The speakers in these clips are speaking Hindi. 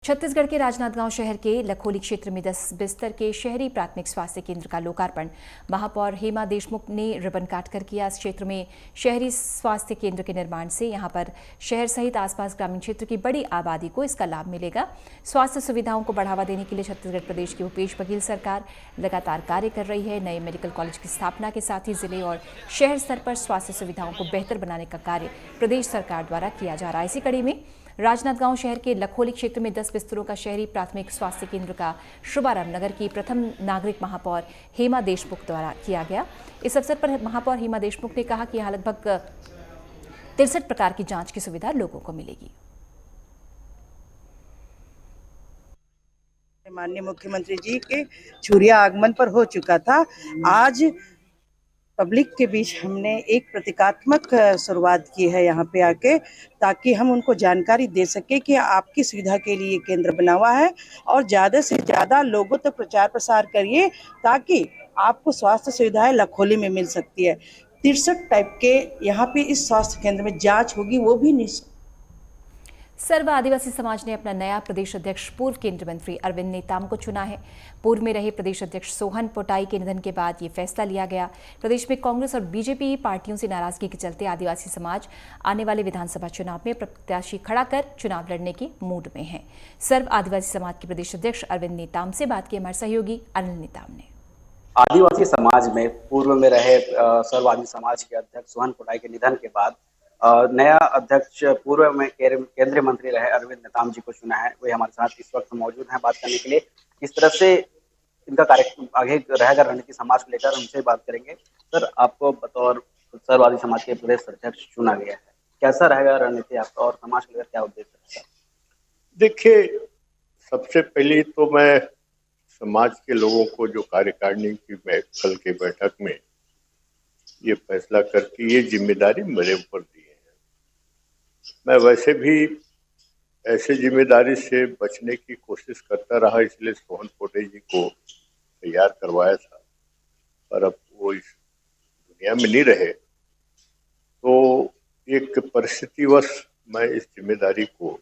छत्तीसगढ़ के राजनांदगांव शहर के लखोली क्षेत्र में 10 बिस्तर के शहरी प्राथमिक स्वास्थ्य केंद्र का लोकार्पण महापौर हेमा देशमुख ने रिबन काटकर किया। इस क्षेत्र में शहरी स्वास्थ्य केंद्र के निर्माण से यहां पर शहर सहित आसपास ग्रामीण क्षेत्र की बड़ी आबादी को इसका लाभ मिलेगा। स्वास्थ्य सुविधाओं को बढ़ावा देने के लिए छत्तीसगढ़ प्रदेश की भूपेश बघेल सरकार लगातार कार्य कर रही है। नए मेडिकल कॉलेज की स्थापना के साथ ही जिले और शहर स्तर पर स्वास्थ्य सुविधाओं को बेहतर बनाने का कार्य प्रदेश सरकार द्वारा किया जा रहा है। इसी कड़ी में राजनांदगांव शहर के लखोली क्षेत्र में 10 बिस्तरों का शहरी प्राथमिक स्वास्थ्य केंद्र का शुभारंभ नगर की प्रथम नागरिक महापौर हेमा देशमुख द्वारा किया गया। इस अवसर पर महापौर हेमा देशमुख ने कहा कि यहां लगभग 63 प्रकार की जांच की सुविधा लोगों को मिलेगी। माननीय मुख्यमंत्री जी के छुरिया आगमन पर हो चुका था। आज पब्लिक के बीच हमने एक प्रतीकात्मक शुरुआत की है यहाँ पे आके, ताकि हम उनको जानकारी दे सके कि आपकी सुविधा के लिए केंद्र बना हुआ है और ज़्यादा से ज़्यादा लोगों तक प्रचार प्रसार करिए ताकि आपको स्वास्थ्य सुविधाएं लखोली में मिल सकती है। 63 टाइप के यहाँ पे इस स्वास्थ्य केंद्र में जांच होगी, वो भी निःशुल्क। सर्व आदिवासी समाज ने अपना नया प्रदेश अध्यक्ष पूर्व केंद्रीय मंत्री अरविंद नेताम को चुना है। पूर्व में रहे प्रदेश अध्यक्ष सोहन पोटाई के निधन के बाद ये फैसला लिया गया। प्रदेश में कांग्रेस और बीजेपी पार्टियों से नाराजगी के चलते आदिवासी समाज आने वाले विधानसभा चुनाव में प्रत्याशी खड़ा कर चुनाव लड़ने के मूड में है। सर्व आदिवासी समाज के प्रदेश अध्यक्ष अरविंद नेताम से बात की हमारे सहयोगी अनिल नेताम ने। आदिवासी समाज में पूर्व में रहे सर्व आदिवासी समाज के अध्यक्ष सोहन पोटाई के निधन के बाद नया अध्यक्ष पूर्व में केंद्रीय मंत्री रहे अरविंद नेताम जी को चुना है। वे हमारे साथ इस वक्त मौजूद हैं बात करने के लिए। किस तरह से इनका कार्यक्रम आगे रहेगा रणनीति समाज को लेकर, उनसे बात करेंगे। सर, आपको बतौर सर्व आदिवासी समाज के प्रदेश अध्यक्ष चुना गया है, कैसा रहेगा रणनीति आपका और समाज को लेकर क्या उद्देश्य रहेगा? देखिए, सबसे पहले तो मैं समाज के लोगों को जो कार्यकारिणी की कल की बैठक में ये फैसला करके ये जिम्मेदारी मेरे ऊपर दी है। मैं वैसे भी ऐसे जिम्मेदारी से बचने की कोशिश करता रहा, इसलिए सोहन पोटे जी को तैयार करवाया था। पर अब वो इस दुनिया में नहीं रहे, तो एक परिस्थितिवश मैं इस जिम्मेदारी को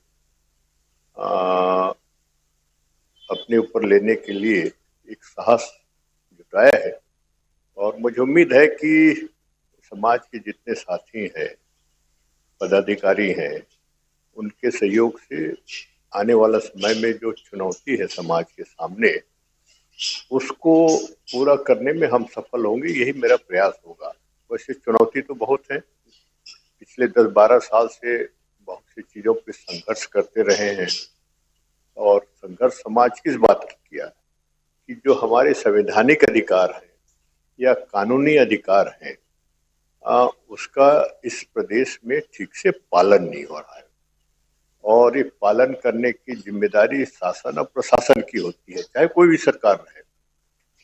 अपने ऊपर लेने के लिए एक साहस जुटाया है। और मुझे उम्मीद है कि समाज के जितने साथी हैं, पदाधिकारी हैं, उनके सहयोग से आने वाला समय में जो चुनौती है समाज के सामने, उसको पूरा करने में हम सफल होंगे, यही मेरा प्रयास होगा। वैसे चुनौती तो बहुत है, पिछले 10-12 साल से बहुत सी चीज़ों पे संघर्ष करते रहे हैं। और संघर्ष समाज किस बात की किया कि जो हमारे संवैधानिक अधिकार हैं या कानूनी अधिकार हैं, उसका इस प्रदेश में ठीक से पालन नहीं हो रहा है। और ये पालन करने की जिम्मेदारी शासन और प्रशासन की होती है, चाहे कोई भी सरकार रहे।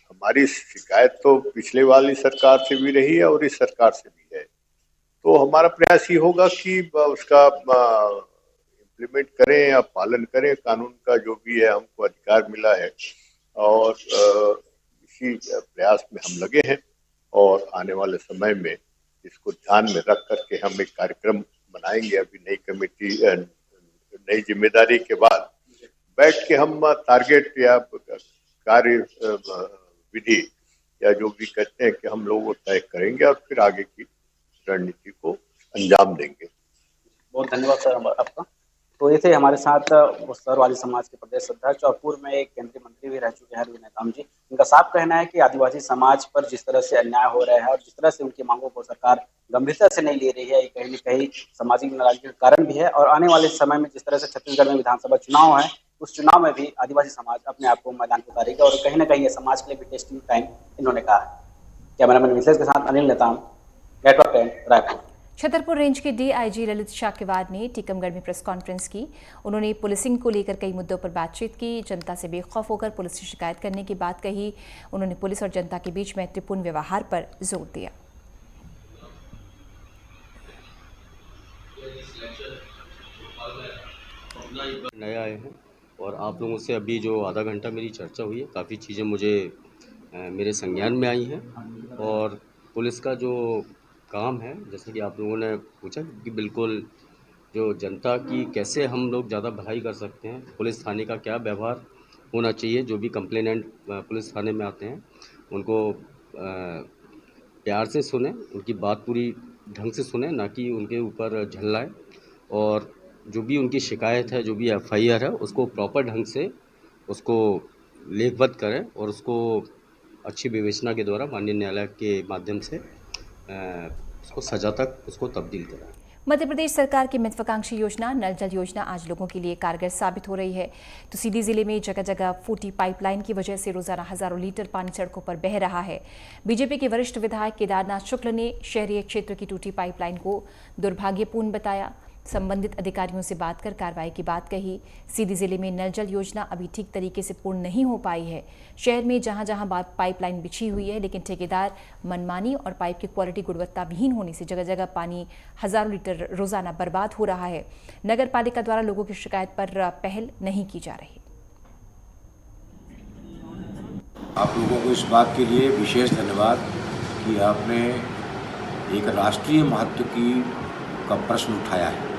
हमारी शिकायत तो पिछले वाली सरकार से भी रही है और इस सरकार से भी है। तो हमारा प्रयास ये होगा कि उसका इम्प्लीमेंट करें या पालन करें, कानून का जो भी है हमको अधिकार मिला है। और इसी प्रयास में हम लगे हैं और आने वाले समय में इसको ध्यान में रख करके हम एक कार्यक्रम बनाएंगे। अभी नई कमेटी, नई जिम्मेदारी के बाद बैठ के हम टारगेट या कार्य विधि या जो भी कहते हैं कि हम लोग वो तय करेंगे और फिर आगे की रणनीति को अंजाम देंगे। बहुत धन्यवाद सर आपका। तो ये थे हमारे साथ सर्ववादी समाज के प्रदेश अध्यक्ष और पूर्व में एक केंद्रीय मंत्री भी रह चुके हैं अरविंद नेताम जी। इनका साफ कहना है कि आदिवासी समाज पर जिस तरह से अन्याय हो रहा है और जिस तरह से उनकी मांगों को सरकार गंभीरता से नहीं ले रही है, ये कहीं न कहीं सामाजिक नाराजगी का कारण भी है। और आने वाले समय में जिस तरह से छत्तीसगढ़ में विधानसभा चुनाव है, उस चुनाव में भी आदिवासी समाज अपने आप को मैदान में उतारेगा और कहीं न कहीं ये समाज के लिए भी टेस्टिंग टाइम इन्होंने कहा है। कैमरामैन विशेष के साथ अनिल नेताम, नेटवर्क 10, रायपुर। छतरपुर रेंज के डीआईजी ललित शाक्यवार ने टीकमगढ़ में प्रेस कॉन्फ्रेंस की। उन्होंने पुलिसिंग को लेकर कई मुद्दों पर बातचीत की। जनता से बेखौफ होकर पुलिस से शिकायत करने की बात कही। उन्होंने पुलिस और जनता के बीच मैत्रीपूर्ण व्यवहार पर जोर दिया। नए आए हैं और आप लोगों से अभी जो आधा घंटा मेरी चर्चा हुई है, काफ़ी चीज़ें मुझे मेरे संज्ञान में आई हैं। और पुलिस का जो काम है, जैसे कि आप लोगों ने पूछा, कि बिल्कुल जो जनता की कैसे हम लोग ज़्यादा भलाई कर सकते हैं, पुलिस थाने का क्या व्यवहार होना चाहिए, जो भी कंप्लेनेंट पुलिस थाने में आते हैं उनको प्यार से सुने, उनकी बात पूरी ढंग से सुने, ना कि उनके ऊपर झल्लाए, और जो भी उनकी शिकायत है, जो भी FIR है, उसको प्रॉपर ढंग से उसको लेखबद्ध करें और उसको अच्छी विवेचना के द्वारा माननीय न्यायालय के माध्यम से उसको सजा तक उसको तब्दील करें। मध्य प्रदेश सरकार की महत्वाकांक्षी योजना नल जल योजना आज लोगों के लिए कारगर साबित हो रही है। तो सीधी जिले में जगह जगह फूटी पाइपलाइन की वजह से रोजाना हजारों लीटर पानी सड़कों पर बह रहा है। बीजेपी के वरिष्ठ विधायक केदारनाथ शुक्ल ने शहरी क्षेत्र की टूटी पाइपलाइन को दुर्भाग्यपूर्ण बताया। संबंधित अधिकारियों से बात कर कार्रवाई की बात कही। सीधी जिले में नल जल योजना अभी ठीक तरीके से पूर्ण नहीं हो पाई है। शहर में जहां जहां पाइपलाइन बिछी हुई है, लेकिन ठेकेदार मनमानी और पाइप की क्वालिटी गुणवत्ता विहीन होने से जगह जगह पानी हजारों लीटर रोजाना बर्बाद हो रहा है। नगर पालिका द्वारा लोगों की शिकायत पर पहल नहीं की जा रही। आप लोगों को इस बात के लिए विशेष धन्यवाद कि आपने एक राष्ट्रीय महत्व का प्रश्न उठाया है।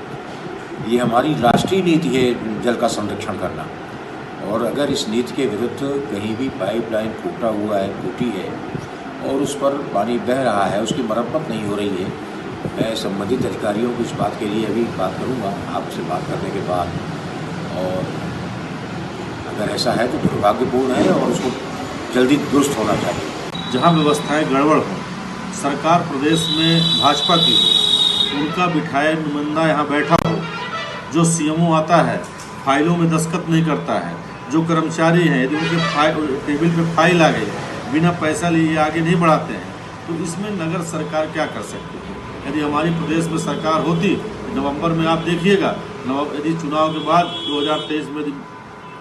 ये हमारी राष्ट्रीय नीति है जल का संरक्षण करना, और अगर इस नीति के विरुद्ध कहीं भी पाइपलाइन टूटी है और उस पर पानी बह रहा है, उसकी मरम्मत नहीं हो रही है, मैं संबंधित अधिकारियों को इस बात के लिए अभी बात करूंगा आपसे बात करने के बाद, और अगर ऐसा है तो दुर्भाग्यपूर्ण है और उसको जल्दी दुरुस्त होना चाहिए। जहाँ व्यवस्थाएं गड़बड़ हो, सरकार प्रदेश में भाजपा की हो, उनका बिठाए नुमाइंदा यहाँ बैठा हो, जो CMO आता है फाइलों में दस्तखत नहीं करता है, जो कर्मचारी हैं यदि उनके टेबल पे फाइल आ गई बिना पैसा लिए आगे नहीं बढ़ाते हैं, तो इसमें नगर सरकार क्या कर सकती है। यदि हमारी प्रदेश में सरकार होती, नवंबर में आप देखिएगा, यदि चुनाव के बाद 2023 में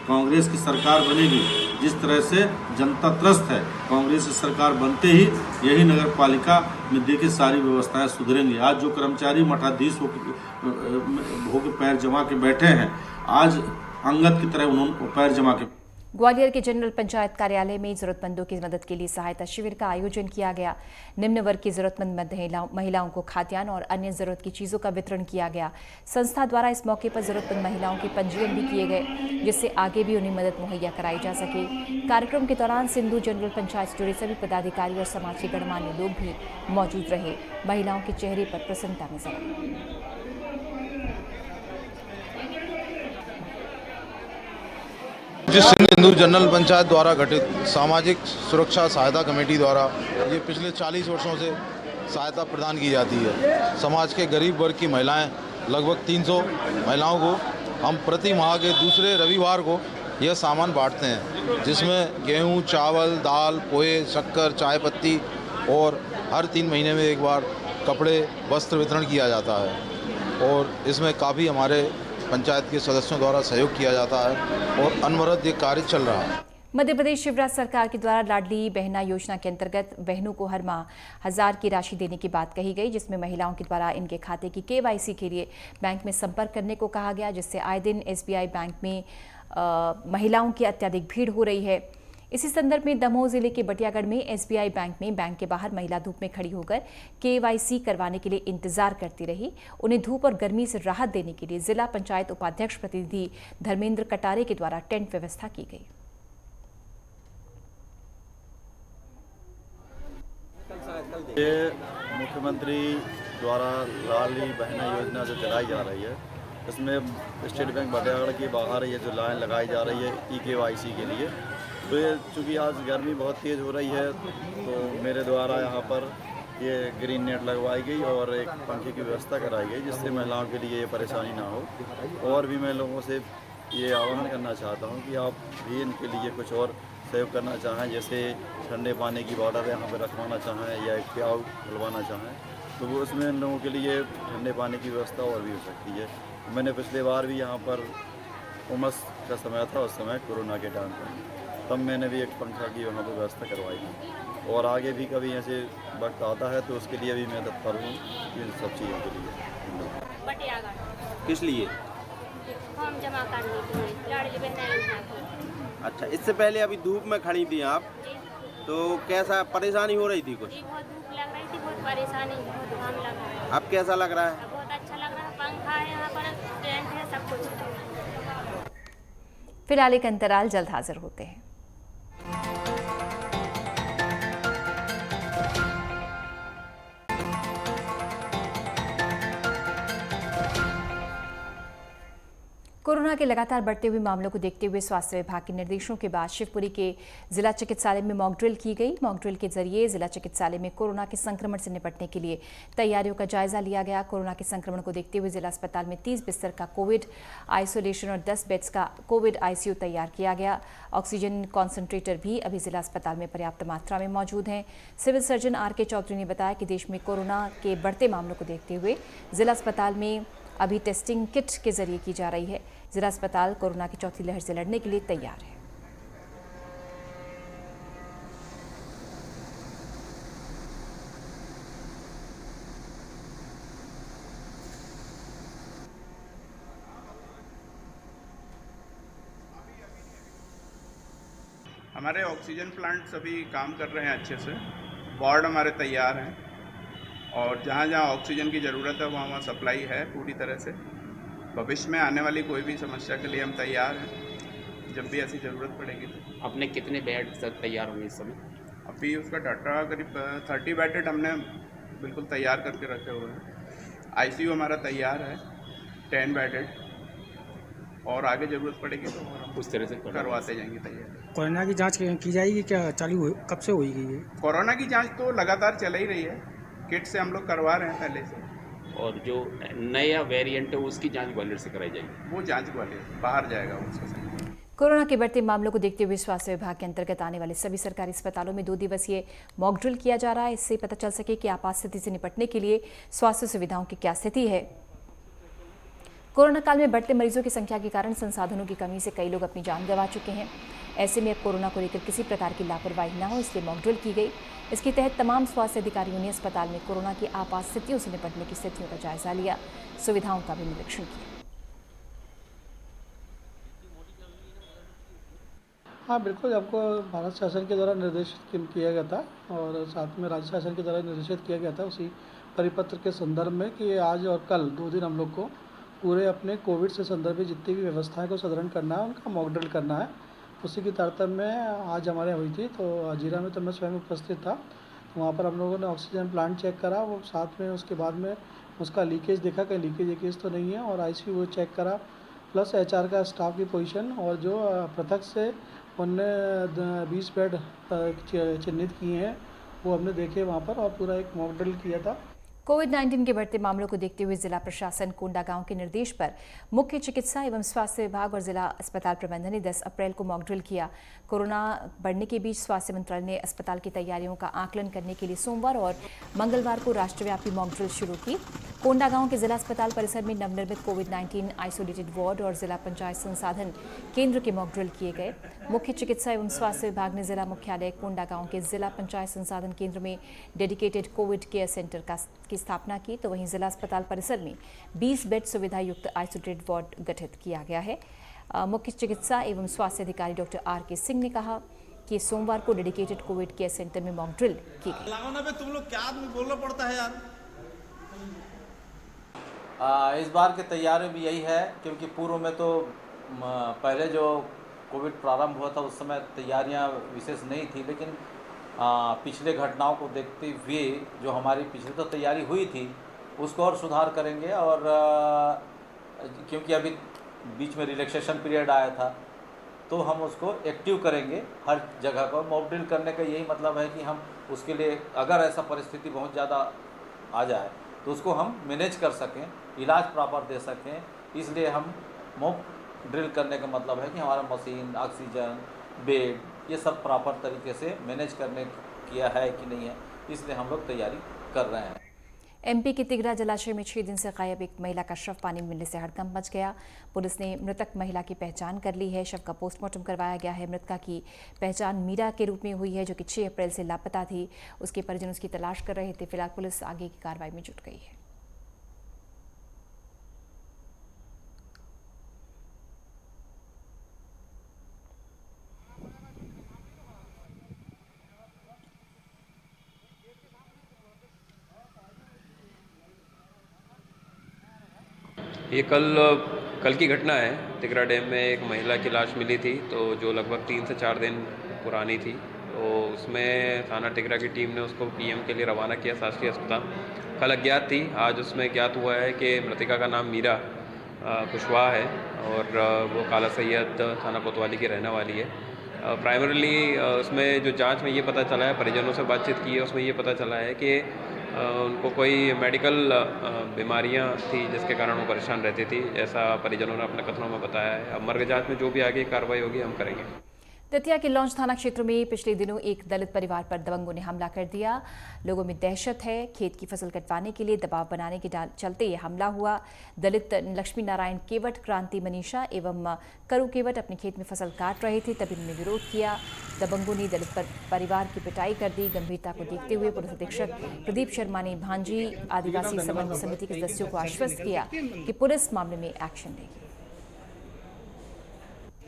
कांग्रेस की सरकार बनेगी, जिस तरह से जनता त्रस्त है, कांग्रेस की सरकार बनते ही यही नगर पालिका में देखिए सारी व्यवस्थाएं सुधरेंगी। आज जो कर्मचारी मठाधीश होकर पैर जमा के बैठे हैं, आज अंगद की तरह उन्होंने पैर जमा के। ग्वालियर के जनरल पंचायत कार्यालय में जरूरतमंदों की मदद के लिए सहायता शिविर का आयोजन किया गया। निम्न वर्ग की जरूरतमंद महिलाओं को खाद्यान्न और अन्य जरूरत की चीजों का वितरण किया गया। संस्था द्वारा इस मौके पर जरूरतमंद महिलाओं के पंजीयन भी किए गए, जिससे आगे भी उन्हें मदद मुहैया कराई जा सके। कार्यक्रम के दौरान सिंधु जनरल पंचायत से जुड़े सभी पदाधिकारी और समाज के गणमान्य लोग भी मौजूद रहे। महिलाओं के चेहरे पर प्रसन्नता नजर आई। सिंधु जनरल पंचायत द्वारा गठित सामाजिक सुरक्षा सहायता कमेटी द्वारा ये पिछले 40 वर्षों से सहायता प्रदान की जाती है। समाज के गरीब वर्ग की महिलाएं, लगभग 300 महिलाओं को हम प्रति माह के दूसरे रविवार को यह सामान बांटते हैं, जिसमें गेहूं, चावल, दाल, पोहे, शक्कर, चाय पत्ती और हर 3 महीने में एक बार कपड़े, वस्त्र वितरण किया जाता है। और इसमें काफ़ी हमारे पंचायत के सदस्यों द्वारा सहयोग किया जाता है और अनवरत ये कार्य चल रहा है। मध्य प्रदेश शिवराज सरकार के द्वारा लाडली बहना योजना के अंतर्गत बहनों को हर माह 1000 की राशि देने की बात कही गई, जिसमें महिलाओं के द्वारा इनके खाते की KYC के लिए बैंक में संपर्क करने को कहा गया, जिससे आए दिन SBI बैंक में महिलाओं की अत्यधिक भीड़ हो रही है। इसी संदर्भ में दमोह जिले के बटियागढ़ में SBI बैंक के बाहर महिला धूप में खड़ी होकर KYC करवाने के लिए इंतजार करती रही। उन्हें धूप और गर्मी से राहत देने के लिए जिला पंचायत उपाध्यक्ष प्रतिनिधि धर्मेंद्र कटारे के द्वारा टेंट व्यवस्था की गई। ये मुख्यमंत्री द्वारा लाडली बहना योजना जो चलाई जा रही है, इसमें स्टेट बैंक बटियागढ़ के बाहर ये जो लाइन लगाई जा रही है KYC के लिए, तो ये चूँकि आज गर्मी बहुत तेज़ हो रही है, तो मेरे द्वारा यहाँ पर ये ग्रीन नेट लगवाई गई और एक पंखे की व्यवस्था कराई गई, जिससे महिलाओं के लिए ये परेशानी ना हो। और भी मैं लोगों से ये आह्वान करना चाहता हूँ कि आप भी इनके लिए कुछ और सहयोग करना चाहें, जैसे ठंडे पानी की बॉटल यहाँ पर रखवाना चाहें या एक प्याऊ खुलवाना चाहें, तो वो उसमें इन लोगों के लिए ठंडे पानी की व्यवस्था और भी हो सकती है। मैंने पिछले बार भी यहाँ पर उमस का समय था, उस समय कोरोना के टाइम पर, तब मैंने भी एक पंखा की वहाँ पर व्यवस्था करवाई थी, और आगे भी कभी ऐसे वक्त आता है तो उसके लिए भी मैं तत्पर हूँ इन सब चीज़ों के लिए। किस लिए? फॉर्म जमा करने के लिए, लाडली बहना योजना को। अच्छा, इससे पहले अभी धूप में खड़ी थी आप, तो कैसा परेशानी हो रही थी? कुछ बहुत धूप लग रही थी, बहुत परेशानी, बहुत घाम लग रहा है। अब कैसा लग रहा है? बहुत अच्छा लग रहा है। पंखा है यहाँ पर, फिलहाल एक अंतराल, जल्द हाजिर होते हैं। कोरोना के लगातार बढ़ते हुए मामलों को देखते हुए स्वास्थ्य विभाग के निर्देशों के बाद शिवपुरी के जिला चिकित्सालय में मॉक ड्रिल की गई। मॉक ड्रिल के जरिए जिला चिकित्सालय में कोरोना के संक्रमण से निपटने के लिए तैयारियों का जायजा लिया गया। कोरोना के संक्रमण को देखते हुए जिला अस्पताल में 30 बिस्तर का कोविड आइसोलेशन और 10 बेड्स का कोविड आईसीयू तैयार किया गया। ऑक्सीजन कॉन्सेंट्रेटर भी अभी जिला अस्पताल में पर्याप्त मात्रा में मौजूद हैं। सिविल सर्जन आर के चौधरी ने बताया कि देश में कोरोना के बढ़ते मामलों को देखते हुए जिला अस्पताल में अभी टेस्टिंग किट के जरिए की जा रही है। जिला अस्पताल कोरोना की चौथी लहर से लड़ने के लिए तैयार है। हमारे ऑक्सीजन प्लांट सभी काम कर रहे हैं अच्छे से, वार्ड हमारे तैयार हैं और जहाँ जहाँ ऑक्सीजन की ज़रूरत है वहाँ सप्लाई है पूरी तरह से। भविष्य में आने वाली कोई भी समस्या के लिए हम तैयार हैं, जब भी ऐसी ज़रूरत पड़ेगी तो। अपने कितने बेड तैयार होंगे इस समय? अभी उसका डाटा करीब 30 बेडेड हमने बिल्कुल तैयार करके रखे हुए हैं। आईसीयू हमारा तैयार है 10 बेडेड, और आगे ज़रूरत पड़ेगी तो हम उस तरह से करवाते जाएंगे तैयार। कोरोना की जांच की जाएगी क्या? चालू कब से होगी ये? कोरोना की जांच तो लगातार चल ही रही है, किट से हम लोग करवा रहे हैं पहले से। और जो नया वेरिएंट है उसकी जांच ग्वालियर से कराई जाएगी? वो जांच ग्वालियर बाहर जाएगा उसका। कोरोना के बढ़ते मामलों को देखते हुए स्वास्थ्य विभाग के अंतर्गत आने वाले सभी सरकारी अस्पतालों में 2 दिवसीय मॉक ड्रिल किया जा रहा है। इससे पता चल सके कि आपात स्थिति से निपटने के लिए स्वास्थ्य सुविधाओं की क्या स्थिति है। कोरोना काल में बढ़ते मरीजों की संख्या के कारण संसाधनों की कमी से कई लोग अपनी जान गंवा चुके हैं। ऐसे में अब कोरोना को लेकर किसी प्रकार की लापरवाही न हो, इसलिए मॉक ड्रिल की गई। इसके तहत तमाम स्वास्थ्य अधिकारियों ने अस्पताल में कोरोना की आपात स्थितियों से निपटने की स्थितियों का जायजा लिया, सुविधाओं का भी निरीक्षण किया। हाँ बिल्कुल, आपको भारत शासन के द्वारा निर्देशित किया गया था और साथ में राज्य शासन के द्वारा निर्देशित किया गया था उसी परिपत्र के संदर्भ में कि आज और कल 2 दिन हम लोग को पूरे अपने कोविड से संदर्भित जितनी भी व्यवस्थाएं को सुदृढ़ करना है, उनका मॉक ड्रिल करना है। उसी की तारतम्य में आज हमारे हुई थी, तो हजीरा में तो मैं स्वयं उपस्थित था। तो वहाँ पर हम लोगों ने ऑक्सीजन प्लांट चेक करा, वो साथ में उसके बाद में उसका लीकेज देखा कि लीकेज तो नहीं है, और आईसीयू वो चेक करा, प्लस एचआर का स्टाफ की पोजीशन, और जो पृथक से उनने 20 बेड चिन्हित किए हैं वो हमने देखे वहाँ पर, और पूरा एक मॉक ड्रिल किया था। कोविड-19 के बढ़ते मामलों को देखते हुए जिला प्रशासन कोंडागांव के निर्देश पर मुख्य चिकित्सा एवं स्वास्थ्य विभाग और जिला अस्पताल प्रबंधन ने 10 अप्रैल को मॉक ड्रिल किया। कोरोना बढ़ने के बीच स्वास्थ्य मंत्रालय ने अस्पताल की तैयारियों का आकलन करने के लिए सोमवार और मंगलवार को राष्ट्रव्यापी मॉक ड्रिल शुरू की। कोंडागांव के जिला अस्पताल परिसर में नवनिर्मित कोविड-19 आइसोलेटेड वार्ड और जिला पंचायत संसाधन केंद्र के मॉक ड्रिल किए गए। मुख्य चिकित्सा एवं स्वास्थ्य विभाग ने जिला मुख्यालय कोंडागांव के जिला पंचायत संसाधन केंद्र में डेडिकेटेड कोविड केयर सेंटर की स्थापना की, तो वहीं जिला अस्पताल परिसर में 20 बेड सुविधा युक्त आइसोलेटेड वार्ड गठित किया गया है। मुख्य चिकित्सा एवं स्वास्थ्य अधिकारी डॉक्टर आर के सिंह ने कहा कि सोमवार को डेडिकेटेड कोविड केयर सेंटर में मॉक ड्रिल की गई। तुम लोग क्या आदमी बोलना पड़ता है यार। इस बार की तैयारी भी यही है, क्योंकि पूर्व में तो पहले जो कोविड प्रारंभ हुआ था उस समय तैयारियां विशेष नहीं थी, लेकिन पिछले घटनाओं को देखते हुए जो हमारी पिछली तो तैयारी हुई थी उसको और सुधार करेंगे, और क्योंकि अभी बीच में रिलैक्सेशन पीरियड आया था तो हम उसको एक्टिव करेंगे। हर जगह को मॉक ड्रिल करने का यही मतलब है कि हम उसके लिए अगर ऐसा परिस्थिति बहुत ज़्यादा आ जाए तो उसको हम मैनेज कर सकें, इलाज प्रॉपर दे सकें। इसलिए हम मॉक ड्रिल करने का मतलब है कि हमारा मशीन, ऑक्सीजन, बेड, ये सब प्रॉपर तरीके से मैनेज करने किया है कि नहीं है, इसलिए हम लोग तैयारी कर रहे हैं। एमपी के तिगरा जलाशय में 6 दिन से गायब एक महिला का शव पानी मिलने से हड़कंप मच गया। पुलिस ने मृतक महिला की पहचान कर ली है। शव का पोस्टमार्टम करवाया गया है। मृतका की पहचान मीरा के रूप में हुई है, जो कि 6 अप्रैल से लापता थी। उसके परिजन उसकी तलाश कर रहे थे। फिलहाल पुलिस आगे की कार्रवाई में जुट गई है। ये कल कल की घटना है, तिगरा डैम में एक महिला की लाश मिली थी, तो जो लगभग 3 से 4 दिन पुरानी थी। तो उसमें थाना टिगरा की टीम ने उसको पीएम के लिए रवाना किया शासकीय अस्पताल। कल अज्ञात थी, आज उसमें ज्ञात हुआ है कि मृतिका का नाम मीरा कुशवाहा है और वो काला सैयद थाना कोतवाली की रहने वाली है। प्राइमरीली उसमें जो जांच में ये पता चला है, परिजनों से बातचीत की है, उसमें ये पता चला है कि उनको कोई मेडिकल बीमारियां थी जिसके कारण वो परेशान रहती थी, ऐसा परिजनों ने अपने कथनों में बताया है। अब मर्ग जांच में जो भी आगे कार्रवाई होगी हम करेंगे। दतिया के लॉन्च थाना क्षेत्र में पिछले दिनों एक दलित परिवार पर दबंगों ने हमला कर दिया। लोगों में दहशत है। खेत की फसल कटवाने के लिए दबाव बनाने के चलते ये हमला हुआ। दलित लक्ष्मी नारायण केवट, क्रांति मनीषा एवं करू केवट अपने खेत में फसल काट रहे थे, तभी उन्होंने विरोध किया। दबंगों ने दलित परिवार की पिटाई कर दी। गंभीरता को देखते हुए पुलिस अधीक्षक प्रदीप शर्मा ने भांजी आदिवासी समन्वय समिति के सदस्यों को आश्वस्त किया कि पुलिस मामले में एक्शन लेगी।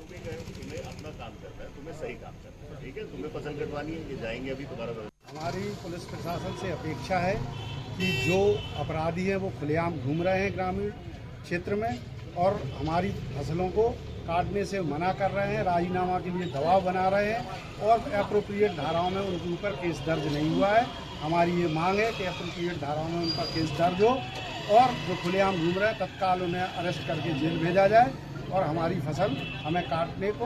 तुम्हें अपना काम करना है, तुम्हें सही काम करना है, ठीक है? तुम्हें फसल कटवानी है, ये जाएंगे अभी तुम्हारा। हमारी पुलिस प्रशासन से अपेक्षा है कि जो अपराधी हैं वो खुलेआम घूम रहे हैं ग्रामीण क्षेत्र में और हमारी फसलों को काटने से मना कर रहे हैं, राजीनामा के लिए दबाव बना रहे हैं और एप्रोप्रिएट धाराओं में उनके ऊपर केस दर्ज नहीं हुआ है। हमारी ये मांग है कि एप्रोप्रिएट धाराओं में उन पर केस दर्ज हो और जो खुलेआम घूम रहे हैं तत्काल उन्हें अरेस्ट करके जेल भेजा जाए और हमारी फसल हमें काटने को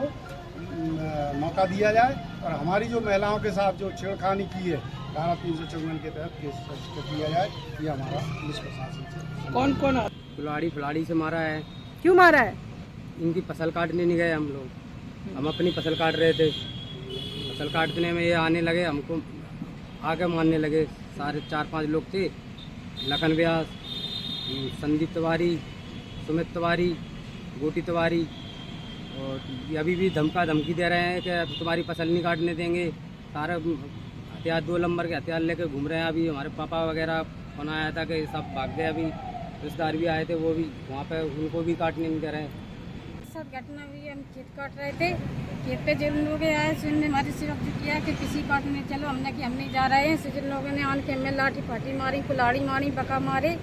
मौका दिया जाए। और हमारी जो महिलाओं के साथ जो छेड़खानी की है धारा 354 के तहत केस दर्ज किया जाए। ये हमारा पुलिस प्रशासन से। कौन कौन फुलाड़ी से मारा है? क्यों मारा है? इनकी फसल काटने नहीं गए हम लोग, हम अपनी फसल काट रहे थे। फसल काटने में ये आने लगे, हमको आगे मारने लगे। सारे 4-5 लोग थे, लखन व्यास, संदीप तिवारी, सुमित तिवारी, गोटी तिवारी, और अभी भी धमकी दे रहे हैं कि तुम्हारी फसल नहीं काटने देंगे। सारे हथियार 2 नंबर के हथियार लेके घूम रहे हैं। अभी हमारे पापा वगैरह फोन आया था कि सब भाग गए। अभी रिश्तेदार भी आए थे, वो भी वहाँ पे उनको भी काटने नहीं दे रहे हैं। सब घटना हुई, हम खेत काट रहे थे, खेत पे जिन लोग आए उन्होंने हमारी सिर्फ किया कि किसी काटने चलो, हमने कि हम नहीं जा रहे हैं। जिन लोगों ने आन के हमें लाठी फाटी मारी, कुल्हाड़ी मारी, बका मारे,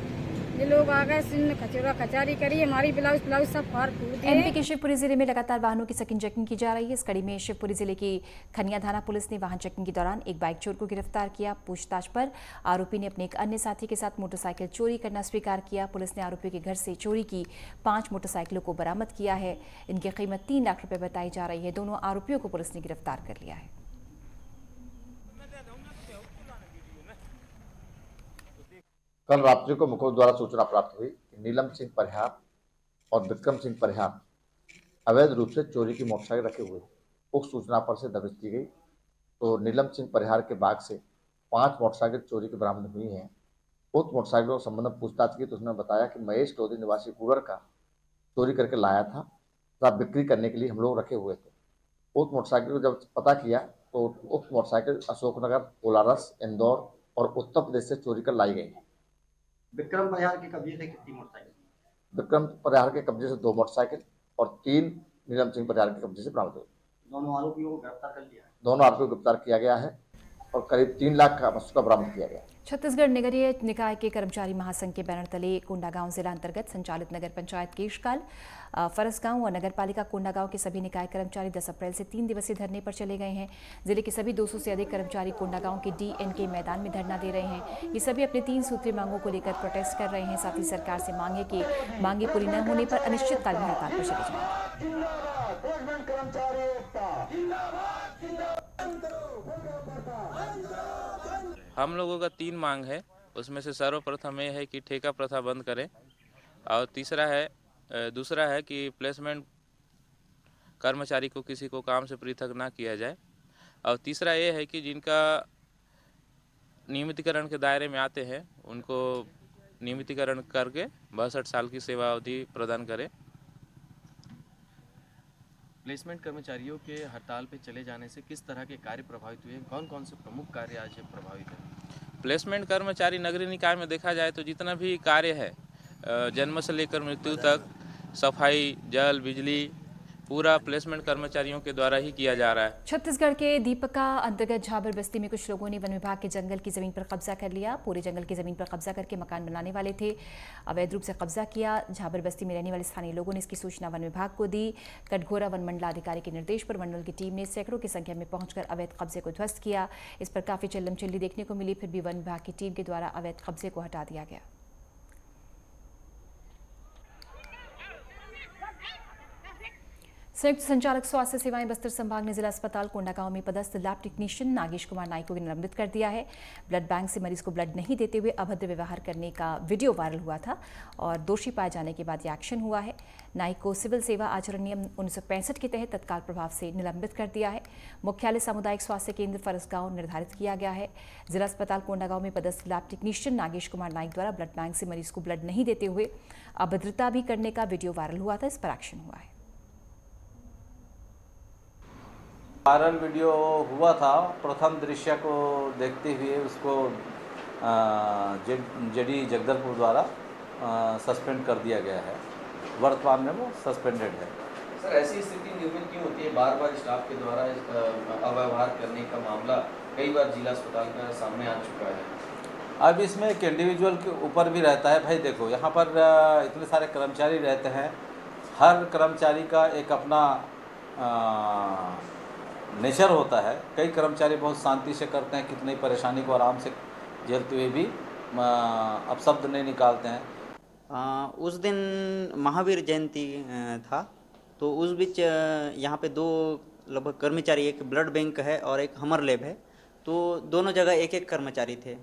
ये लोग आ गए, सिन कचौरा कचारी करी, हमारी ब्लाउज सब फाड़ फूट दिए। एमपी के शिवपुरी जिले में लगातार वाहनों की सकिंग चेकिंग की जा रही है। इस कड़ी में शिवपुरी जिले की खनिया थाना पुलिस ने वाहन चेकिंग के दौरान एक बाइक चोर को गिरफ्तार किया। पूछताछ पर आरोपी ने अपने एक अन्य साथी के साथ मोटरसाइकिल चोरी करना स्वीकार किया। पुलिस ने आरोपी के घर से चोरी की 5 मोटरसाइकिलों को बरामद किया है। इनकी कीमत 3 लाख रुपए बताई जा रही है। दोनों आरोपियों को पुलिस ने गिरफ्तार कर लिया है। कल रात्रि को मुखबिर द्वारा सूचना प्राप्त हुई कि नीलम सिंह परिहार और विक्रम सिंह परिहार अवैध रूप से चोरी की मोटरसाइकिल रखे हुए। उक्त सूचना पर से दबिश की गई तो नीलम सिंह परिहार के बाग से 5 मोटरसाइकिल चोरी की बरामद हुई हैं। उक्त मोटरसाइकिलों के संबंध में पूछताछ की तो उसने बताया कि महेश लोधी निवासी कुगर का चोरी करके लाया था तथा बिक्री करने के लिए हम लोग रखे हुए थे। उक्त मोटरसाइकिल को जब पता किया तो उक्त मोटरसाइकिल अशोकनगर, कोलारस, इंदौर और उत्तर प्रदेश से चोरी कर लाई गई है। विक्रम परिहार के कब्जे से कितनी मोटरसाइकिल? विक्रम परिहार के कब्जे से 2 मोटरसाइकिल और 3 नीलम सिंह परिहार के कब्जे से बरामद हुई। दोनों आरोपियों को गिरफ्तार कर लिया है। दोनों आरोपियों को गिरफ्तार किया गया है और करीब 3 लाख का वस्तु का बरामद किया गया। छत्तीसगढ़ नगरीय निकाय के कर्मचारी महासंघ के बैनर तले कोंडागांव जिला अंतर्गत संचालित नगर पंचायत केशकाल, फरसगांव और नगर पालिका कोंडागांव के सभी निकाय कर्मचारी 10 अप्रैल से 3 दिवसीय धरने पर चले गए हैं। जिले के सभी 200 से अधिक कर्मचारी कोंडागांव के DNK मैदान में धरना दे रहे हैं। ये सभी अपने 3 सूत्रीय मांगों को लेकर प्रोटेस्ट कर रहे हैं। साथ ही सरकार से मांगे कि मांगे पूरी न होने पर अनिश्चितकालीन हड़ताल पर चले जाएंगे। हम लोगों का 3 मांग है, उसमें से सर्वप्रथम ये है कि ठेका प्रथा बंद करें और दूसरा है कि प्लेसमेंट कर्मचारी को किसी को काम से पृथक ना किया जाए और तीसरा ये है कि जिनका नियमितीकरण के दायरे में आते हैं उनको नियमितीकरण करके 62 साल की सेवा अवधि प्रदान करें। प्लेसमेंट कर्मचारियों के हड़ताल पे चले जाने से किस तरह के कार्य प्रभावित हुए? कौन कौन से प्रमुख कार्य आज प्रभावित हैं? प्लेसमेंट कर्मचारी नगरीय निकाय में देखा जाए तो जितना भी कार्य है, जन्म से लेकर मृत्यु तक, सफाई, जल, बिजली, पूरा प्लेसमेंट कर्मचारियों के द्वारा ही किया जा रहा है। छत्तीसगढ़ के दीपका अंतर्गत झाबर बस्ती में कुछ लोगों ने वन विभाग के जंगल की जमीन पर कब्जा कर लिया। पूरे जंगल की जमीन पर कब्जा करके मकान बनाने वाले थे, अवैध रूप से कब्जा किया। झाबर बस्ती में रहने वाले स्थानीय लोगों ने इसकी सूचना वन विभाग को दी। कटघोरा वन मंडलाधिकारी के निर्देश पर मंडल की टीम ने सैकड़ों की संख्या में पहुंचकर अवैध कब्जे को ध्वस्त किया। इस पर काफी चिल्लम चिल्ली देखने को मिली, फिर भी वन विभाग की टीम के द्वारा अवैध कब्जे को हटा दिया गया। संयुक्त संचालक स्वास्थ्य सेवाएं बस्तर संभाग ने जिला अस्पताल कोंडागांव में पदस्थ लैब टेक्नीशियन नागेश कुमार नाइक को निलंबित कर दिया है। ब्लड बैंक से मरीज को ब्लड नहीं देते हुए अभद्र व्यवहार करने का वीडियो वायरल हुआ था और दोषी पाए जाने के बाद यह एक्शन हुआ है। नाइक को सिविल सेवा आचरण नियम 1965 के तहत तत्काल प्रभाव से निलंबित कर दिया है। मुख्यालय सामुदायिक स्वास्थ्य केंद्र फरसगांव निर्धारित किया गया है। जिला अस्पताल कोंडागांव में पदस्थ लैब टेक्नीशियन नागेश कुमार नाइक द्वारा ब्लड बैंक से मरीज को ब्लड नहीं देते हुए अभद्रता भी करने का वीडियो वायरल हुआ था। इस पर एक्शन हुआ है। वायरल वीडियो हुआ था, प्रथम दृश्य को देखते हुए उसको जेडी जगदलपुर द्वारा सस्पेंड कर दिया गया है। वर्तमान में वो सस्पेंडेड है। सर, ऐसी स्थिति निर्मित क्यों होती है? बार बार स्टाफ के द्वारा अव्यवहार करने का मामला कई बार जिला अस्पताल का सामने आ चुका है। अब इसमें एक इंडिविजुअल के ऊपर भी रहता है। भाई देखो, यहाँ पर इतने सारे कर्मचारी रहते हैं, हर कर्मचारी का एक अपना नेचर होता है। कई कर्मचारी बहुत शांति से करते हैं, कितनी परेशानी को आराम से झेलते हुए भी अपशब्द नहीं निकालते हैं। उस दिन महावीर जयंती था, तो उस बीच यहाँ पे दो लगभग कर्मचारी, एक ब्लड बैंक है और एक हमर लैब है, तो दोनों जगह एक एक कर्मचारी थे।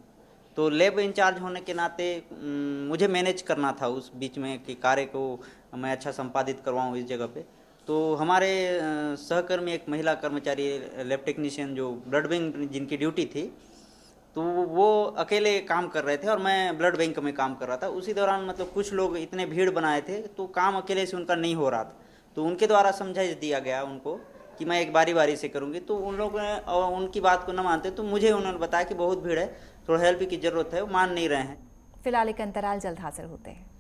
तो लैब इंचार्ज होने के नाते मुझे मैनेज करना था उस बीच में कि कार्य को मैं अच्छा संपादित करवाऊँ इस जगह पे। तो हमारे सहकर्मी एक महिला कर्मचारी लैब टेक्नीशियन जो ब्लड बैंक जिनकी ड्यूटी थी, तो वो अकेले काम कर रहे थे और मैं ब्लड बैंक में काम कर रहा था। उसी दौरान मतलब कुछ लोग इतने भीड़ बनाए थे, तो काम अकेले से उनका नहीं हो रहा था। तो उनके द्वारा समझा दिया गया उनको कि मैं एक बारी बारी से करूँगी। तो उन लोगों ने उनकी बात को न मानते, तो मुझे उन्होंने बताया कि बहुत भीड़ है, थोड़ा हेल्प की ज़रूरत है, वो मान नहीं रहे हैं। फिलहाल एक अंतराल जल्द हासिल होते हैं।